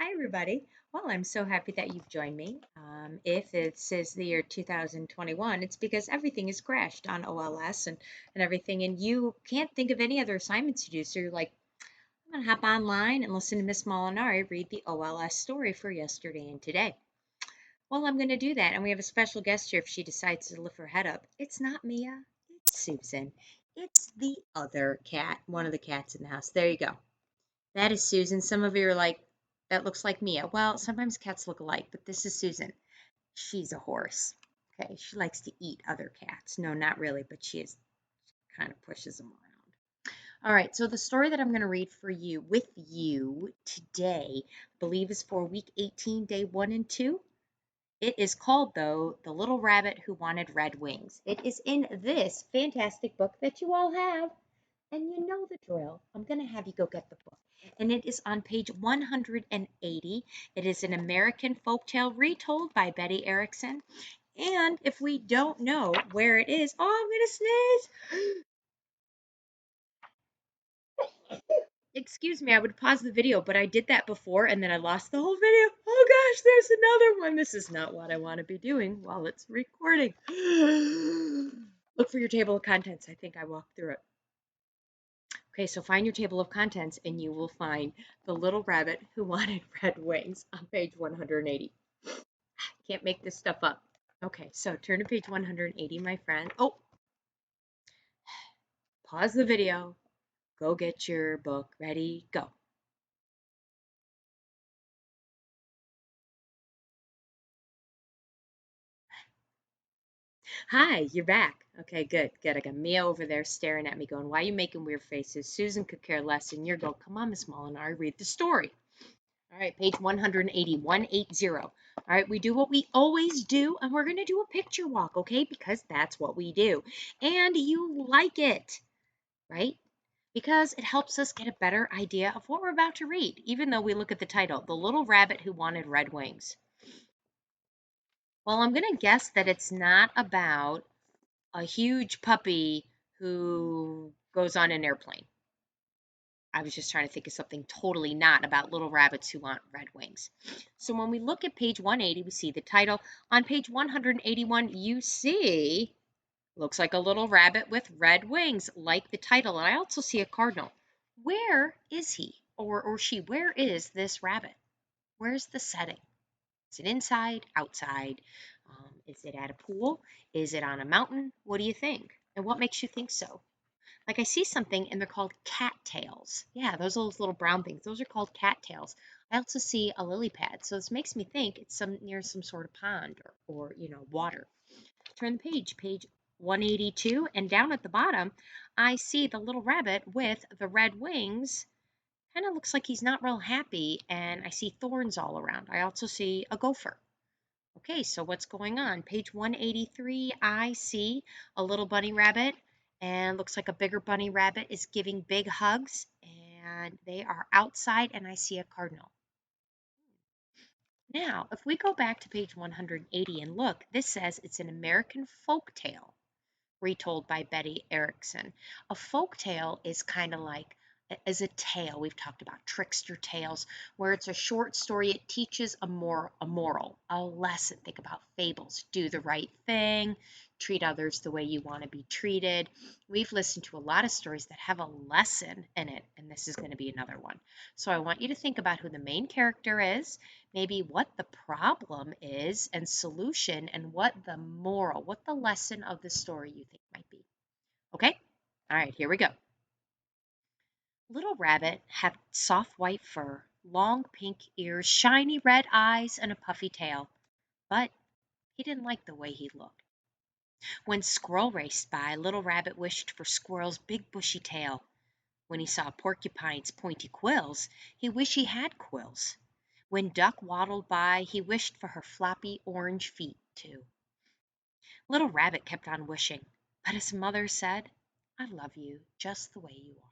Hi, everybody. Well, I'm so happy that you've joined me. If it says the year 2021, it's because everything has crashed on OLS and everything, and you can't think of any other assignments to do. So you're like, I'm going to hop online and listen to Miss Molinari read the OLS story for yesterday and today. Well, I'm going to do that, and we have a special guest here if she decides to lift her head up. It's not Mia, it's Susan. It's the other cat, one of the cats in the house. There you go. That is Susan. Some of you are like, that looks like Mia. Well, sometimes cats look alike, but this is Susan. She's a horse. Okay, she likes to eat other cats. No, not really, but she kind of pushes them around. All right, so the story that I'm going to read for you with you today, I believe is for week 18, day 1 and 2. It is called, though, The Little Rabbit Who Wanted Red Wings. It is in this fantastic book that you all have. And you know the drill. I'm going to have you go get the book. And it is on page 180. It is an American folktale retold by Betty Erickson. And if we don't know where it is, oh, I'm going to sneeze. Excuse me, I would pause the video, but I did that before and then I lost the whole video. Oh gosh, there's another one. This is not what I want to be doing while it's recording. Look for your table of contents. I think I walked through it. Okay, so find your table of contents and you will find The Little Rabbit Who Wanted Red Wings on page 180. Can't make this stuff up. Okay, so turn to page 180, my friend. Oh, pause the video. Go get your book. Ready? Go. Hi, you're back. Okay, good, good. I got Mia over there staring at me going, why are you making weird faces? Susan could care less, and you're going, come on, Miss Molinari, read the story. All right, page 180, 180. All right, we do what we always do, and we're going to do a picture walk, okay? Because that's what we do. And you like it, right? Because it helps us get a better idea of what we're about to read, even though we look at the title, The Little Rabbit Who Wanted Red Wings. Well, I'm going to guess that it's not about a huge puppy who goes on an airplane. I was just trying to think of something totally not about little rabbits who want red wings. So when we look at page 180, we see the title. On page 181, you see, looks like a little rabbit with red wings, like the title. And I also see a cardinal. Where is he or she? Where is this rabbit? Where's the setting? Is it inside, outside? Is it at a pool? Is it on a mountain? What do you think? And what makes you think so? Like I see something and they're called cattails. Yeah, those are those little brown things. Those are called cattails. I also see a lily pad. So this makes me think it's near some sort of pond or water. Turn the page, page 182, and down at the bottom, I see the little rabbit with the red wings. Kind of looks like he's not real happy, and I see thorns all around. I also see a gopher. Okay, so what's going on? Page 183, I see a little bunny rabbit, and looks like a bigger bunny rabbit is giving big hugs, and they are outside, and I see a cardinal. Now, if we go back to page 180 and look, this says it's an American folk tale retold by Betty Erickson. A folk tale is kind of like as a tale. We've talked about trickster tales, where it's a short story. It teaches a moral, a lesson. Think about fables. Do the right thing. Treat others the way you want to be treated. We've listened to a lot of stories that have a lesson in it, and this is going to be another one. So I want you to think about who the main character is, maybe what the problem is and solution, and what the moral, what the lesson of the story you think might be. Okay? All right, here we go. Little Rabbit had soft white fur, long pink ears, shiny red eyes, and a puffy tail. But he didn't like the way he looked. When Squirrel raced by, Little Rabbit wished for Squirrel's big bushy tail. When he saw Porcupine's pointy quills, he wished he had quills. When Duck waddled by, he wished for her floppy orange feet, too. Little Rabbit kept on wishing, but his mother said, I love you just the way you are.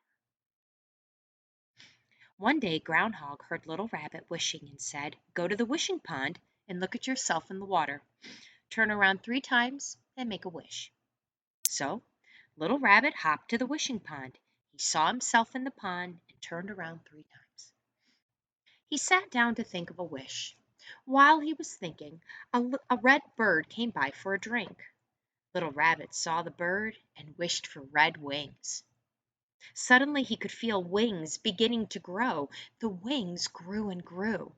One day Groundhog heard Little Rabbit wishing and said, Go to the wishing pond and look at yourself in the water. Turn around 3 times and make a wish. So Little Rabbit hopped to the wishing pond. He saw himself in the pond and turned around 3 times. He sat down to think of a wish. While he was thinking, a red bird came by for a drink. Little Rabbit saw the bird and wished for red wings. Suddenly he could feel wings beginning to grow. The wings grew and grew.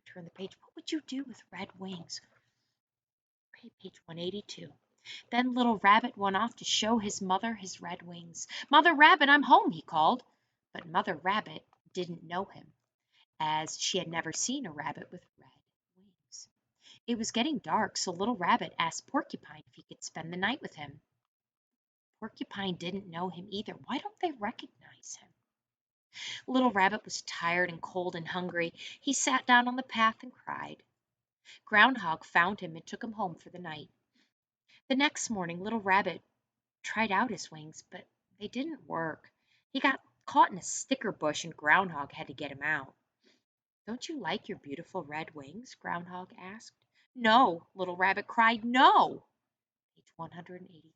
Turn the page. What would you do with red wings? Okay, page 182. Then Little Rabbit went off to show his mother his red wings. "Mother Rabbit, I'm home," he called. But Mother Rabbit didn't know him, as she had never seen a rabbit with red wings. It was getting dark, so Little Rabbit asked Porcupine if he could spend the night with him. Porcupine didn't know him either. Why don't they recognize him? Little Rabbit was tired and cold and hungry. He sat down on the path and cried. Groundhog found him and took him home for the night. The next morning Little Rabbit tried out his wings, but they didn't work. He got caught in a sticker bush and Groundhog had to get him out. "Don't you like your beautiful red wings?" Groundhog asked. "No," Little Rabbit cried. "No." Page 183.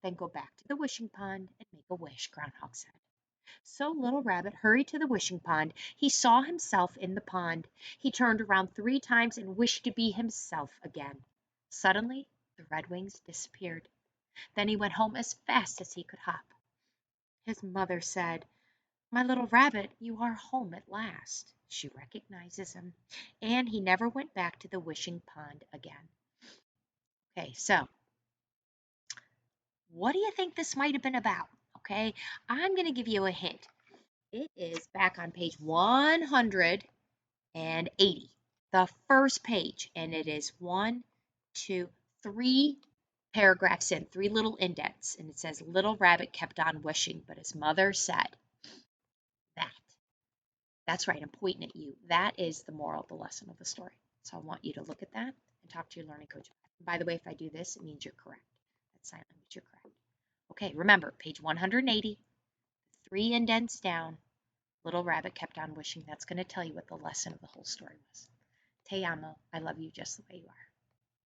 "Then go back to the wishing pond and make a wish," Groundhog said. So Little Rabbit hurried to the wishing pond. He saw himself in the pond. He turned around 3 times and wished to be himself again. Suddenly, the red wings disappeared. Then he went home as fast as he could hop. His mother said, "My little rabbit, you are home at last." She recognizes him, and he never went back to the wishing pond again. Okay, so what do you think this might have been about? Okay, I'm going to give you a hint. It is back on page 180, the first page, and it is 1, 2, 3 paragraphs in, 3 little indents, and it says, "Little Rabbit kept on wishing, but his mother said that." That's right, I'm pointing at you. That is the moral of the lesson of the story. So I want you to look at that and talk to your learning coach. By the way, if I do this, it means you're correct. That's silent, but you're correct. Okay, remember, page 180, 3 indents down, Little Rabbit kept on wishing. That's going to tell you what the lesson of the whole story was. Te amo, I love you just the way you are.